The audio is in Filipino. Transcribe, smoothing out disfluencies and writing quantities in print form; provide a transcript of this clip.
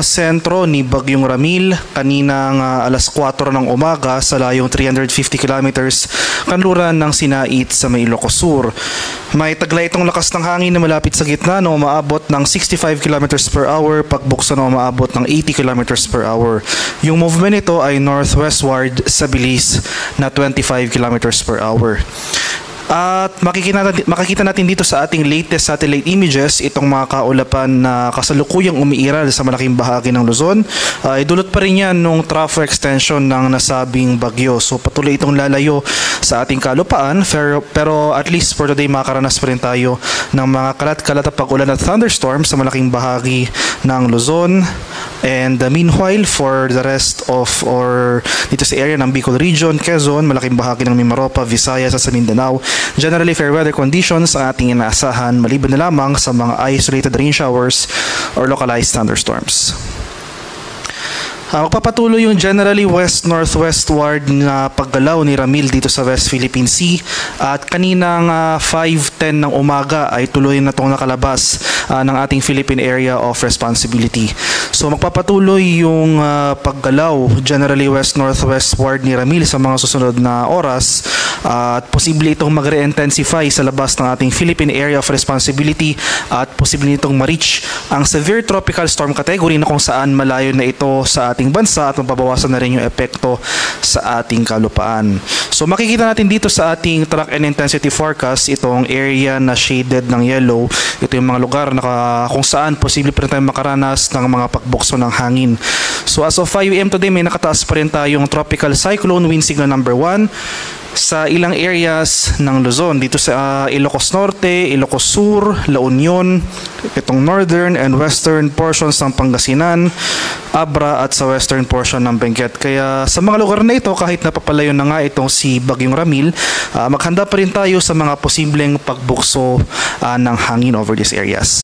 Sentro ni Bagyong Ramil kaninang alas 4 ng umaga sa layong 350 kilometers kanluran ng Sinait sa may Ilocos Sur. May taglay itong lakas ng hangin na malapit sa gitna na umaabot ng 65 kilometers per hour, pagbukso na umaabot ng 80 kilometers per hour. Yung movement nito ay northwestward sa bilis na 25 kilometers per hour. At makikita natin dito sa ating latest satellite images itong mga kaulapan na kasalukuyang umiiral sa malaking bahagi ng Luzon. Idulot pa rin yan nung trough extension ng nasabing bagyo. So patuloy itong lalayo sa ating kalupaan, pero at least for today makakaranas pa rin tayo ng mga kalat-kalat at pag-ulan at thunderstorms sa malaking bahagi ng Luzon. And meanwhile, for the rest of or dito sa area ng Bicol Region, Quezon, malaking bahagi ng Mimaropa, Visayas at sa Mindanao, generally fair weather conditions ang ating inaasahan maliban na lamang sa mga isolated rain showers or localized thunderstorms. Magpapatuloy yung generally west-northwestward na paggalaw ni Ramil dito sa West Philippine Sea at kaninang 5:10 ng umaga ay tuloy na itong nakalabas ng ating Philippine Area of Responsibility. So magpapatuloy yung paggalaw generally west-northwestward ni Ramil sa mga susunod na oras at posible itong mag-re-intensify sa labas ng ating Philippine Area of Responsibility at posible itong ma-reach ang severe tropical storm category na kung saan malayo na ito sa ating bansa at mababawasan na rin yung epekto sa ating kalupaan. So makikita natin dito sa ating track and intensity forecast itong area na shaded ng yellow. Ito yung mga lugar na kung saan posible pa rin tayong makaranas ng mga pagbukso ng hangin. So as of 5 AM today may nakataas pa rin tayong tropical cyclone wind signal number 1 sa ilang areas ng Luzon, dito sa Ilocos Norte, Ilocos Sur, La Union, itong northern and western portions ng Pangasinan, Abra at sa western portion ng Benguet. Kaya sa mga lugar na ito, kahit napapalayo na nga itong si Bagyong Ramil, maghanda pa rin tayo sa mga posibleng pagbukso ng hangin over these areas.